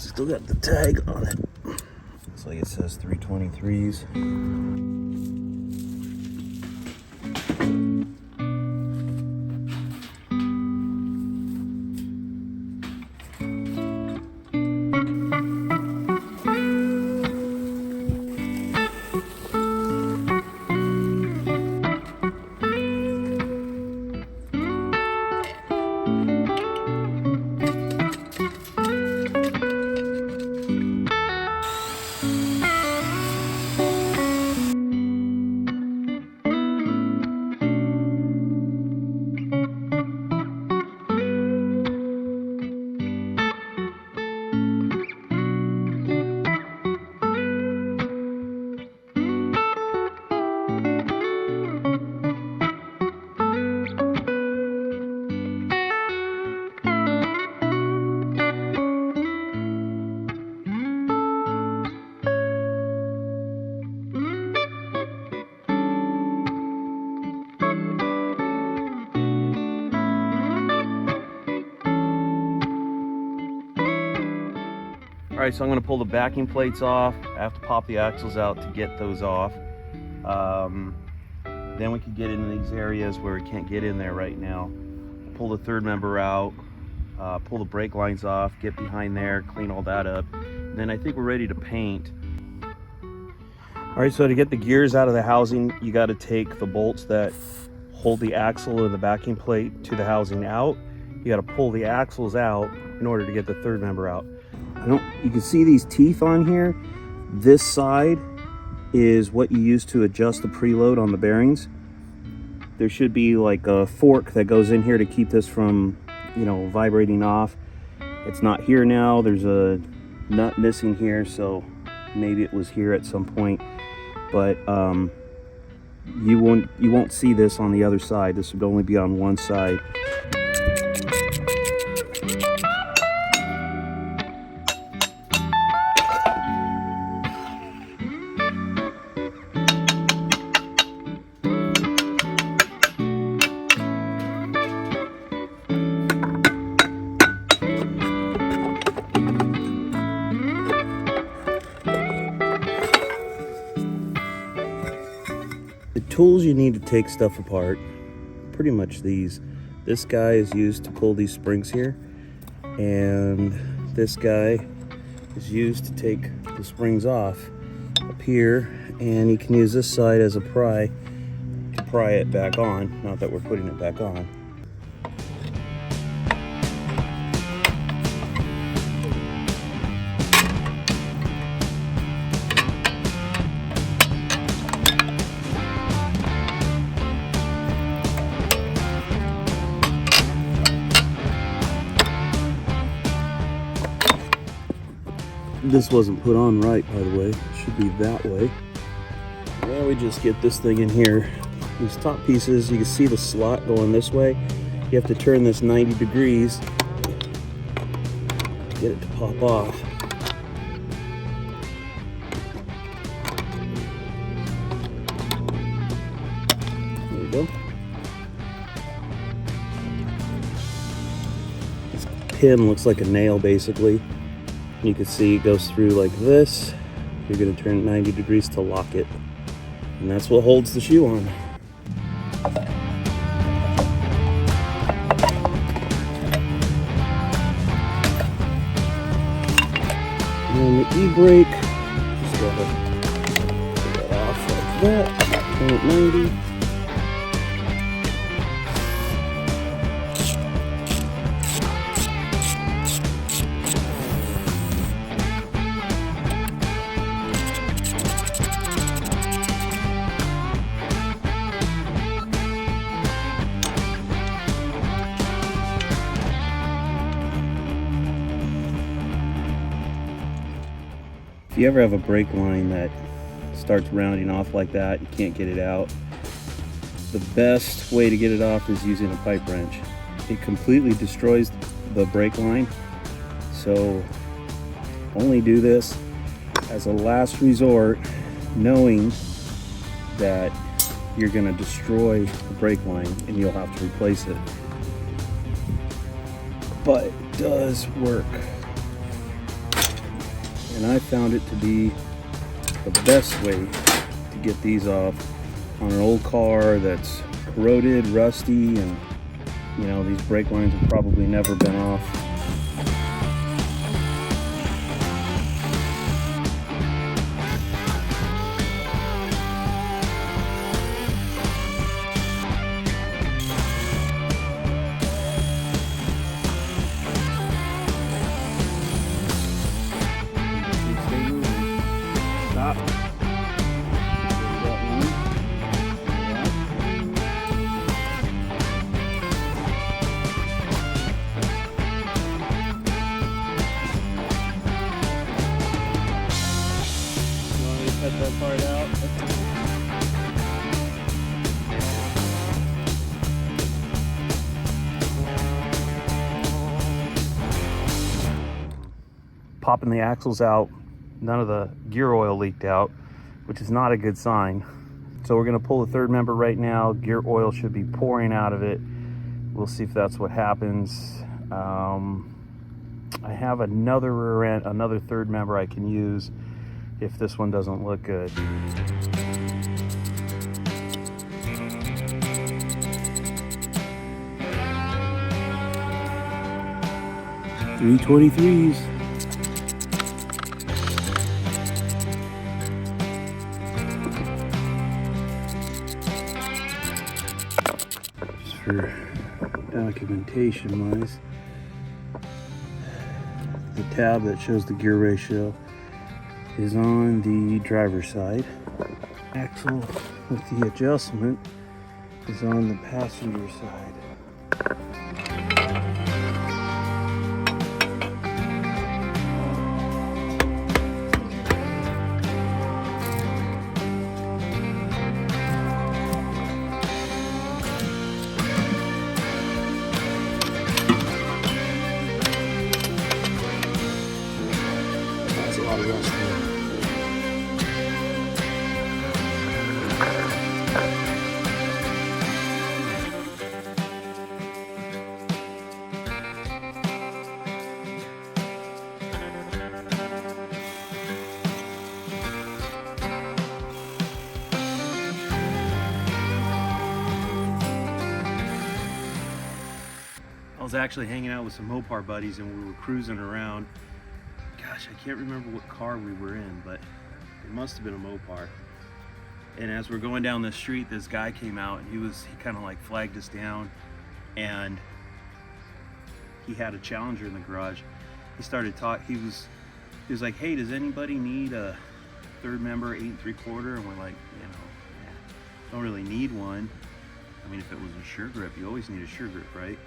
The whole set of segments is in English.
Still got the tag on it. Looks like it says 323s. All right, so I'm going to pull the backing plates off. I have to pop the axles out to get those off. Then we can get into these areas where we can't get in there right now. Pull the third member out, pull the brake lines off, get behind there, clean all that up. And then I think we're ready to paint. All right, so to get the gears out of the housing, you got to take the bolts that hold the axle and the backing plate to the housing out. You got to pull the axles out in order to get the third member out. You can see these teeth on here. This side is what you use to adjust the preload on the bearings. There should be like a fork that goes in here to keep this from, vibrating off. It's not here now. There's a nut missing here, so maybe it was here at some point. But you won't see this on the other side. This would only be on one side. Tools you need to take stuff apart, pretty much these. This guy is used to pull these springs here, and this guy is used to take the springs off up here, and you can use this side as a pry to pry it back on. Not that we're putting it back on. This wasn't put on right, by the way. It should be that way. Now we just get this thing in here. These top pieces, you can see the slot going this way. You have to turn this 90 degrees to get it to pop off. There you go. This pin looks like a nail, basically. You can see it goes through like this. You're going to turn it 90 degrees to lock it. And that's what holds the shoe on. And then the e-brake, just gotta get that off like that. Turn it 90. If you ever have a brake line that starts rounding off like that, you can't get it out, the best way to get it off is using a pipe wrench. It completely destroys the brake line, so only do this as a last resort, knowing that you're going to destroy the brake line and you'll have to replace it. But it does work. and I found it to be the best way to get these off on an old car that's corroded, rusty, and you know, these brake lines have probably never been off. Stop. Cut that part out. Popping the axles out, none of the gear oil leaked out, which is not a good sign. So we're going to pull the third member right now. Gear oil should be pouring out of it. We'll see if that's what happens. I have another third member I can use if this one doesn't look good. 323s. Just for documentation wise, the tab that shows the gear ratio is on the driver's side. Axle with the adjustment is on the passenger side. That's a lot of rust there. I was actually hanging out with some Mopar buddies and we were cruising around. Gosh, I can't remember what car we were in, but it must have been a Mopar. And as we're going down the street, this guy came out and he kind of like flagged us down, and he had a Challenger in the garage. He started talking, he was like, hey, does anybody need a third member 8 3/4? And we're like, you know, don't really need one. I mean, if it was a sure grip, you always need a sure grip, right?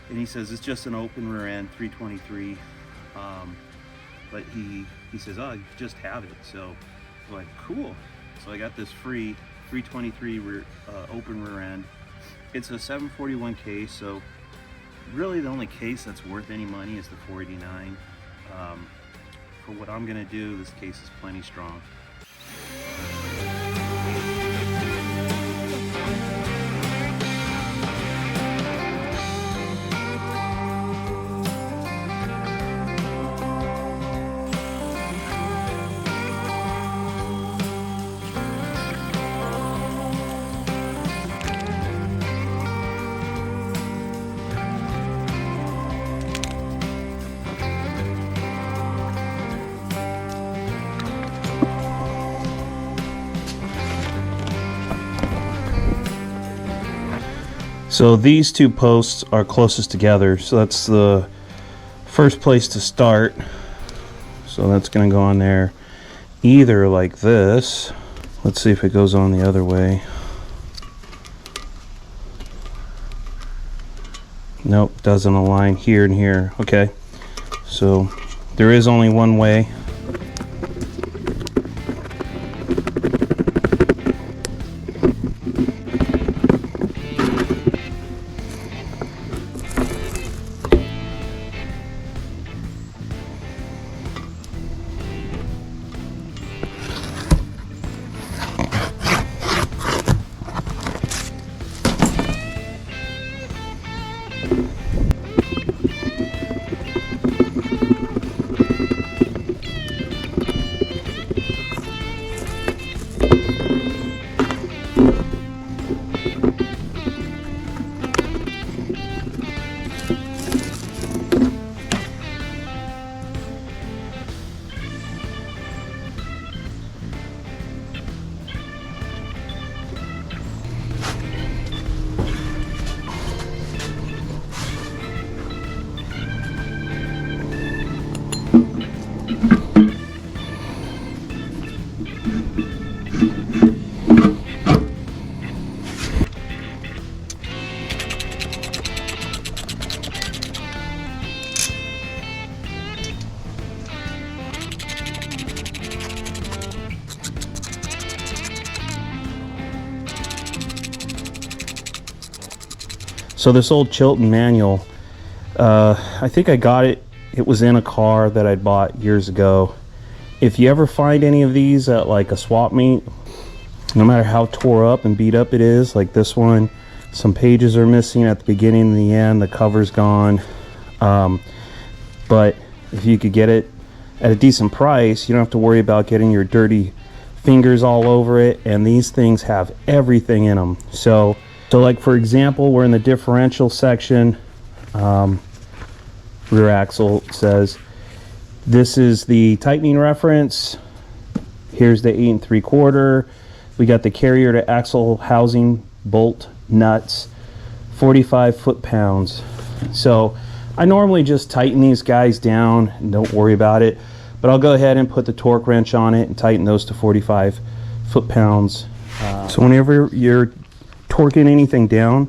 And he says, it's just an open rear end 323. But he says, oh, you just have it. So we're like, cool. So I got this free 323 open rear end. It's a 741 case, so really the only case that's worth any money is the 489. For what I'm gonna do, this case is plenty strong. So these two posts are closest together, so that's the first place to start. So that's going to go on there either like this. Let's see if it goes on the other way. Nope, doesn't align here and here. Okay, so there is only one way. So this old Chilton manual, I think I got it. It was in a car that I bought years ago. If you ever find any of these at like a swap meet, no matter how tore up and beat up it is, like this one, some pages are missing at the beginning and the end, the cover's gone. But if you could get it at a decent price, you don't have to worry about getting your dirty fingers all over it, and these things have everything in them. So like for example, we're in the differential section. Rear axle says this is the tightening reference. Here's the 8 3/4. We got the carrier to axle housing bolt nuts, 45 foot-pounds. So I normally just tighten these guys down and don't worry about it, but I'll go ahead and put the torque wrench on it and tighten those to 45 foot-pounds. So whenever you're torquing anything down,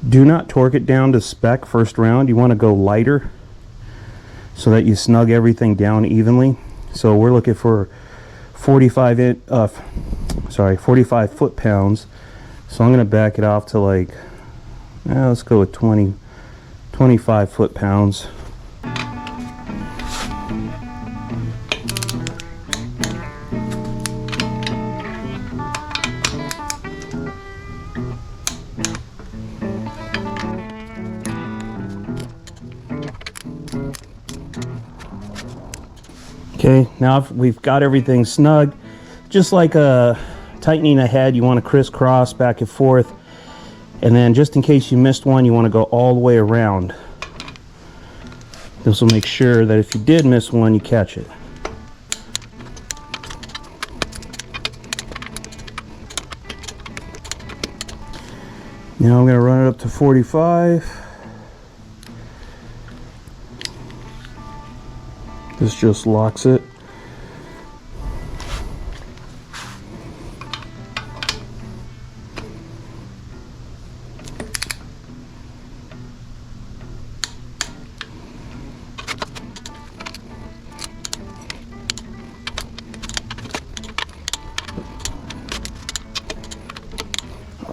do not torque it down to spec first round. You want to go lighter so that you snug everything down evenly. So we're looking for 45 foot-pounds. So I'm going to back it off to like, let's go with 25 foot-pounds. Okay, now we've got everything snug. Just like tightening a head, you want to crisscross back and forth. And then just in case you missed one, you want to go all the way around. This will make sure that if you did miss one, you catch it. Now I'm going to run it up to 45. This just locks it.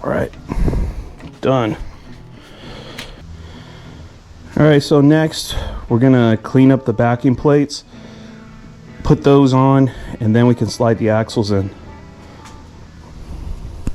All right, done. All right, so next we're gonna clean up the backing plates, put those on, and then we can slide the axles in.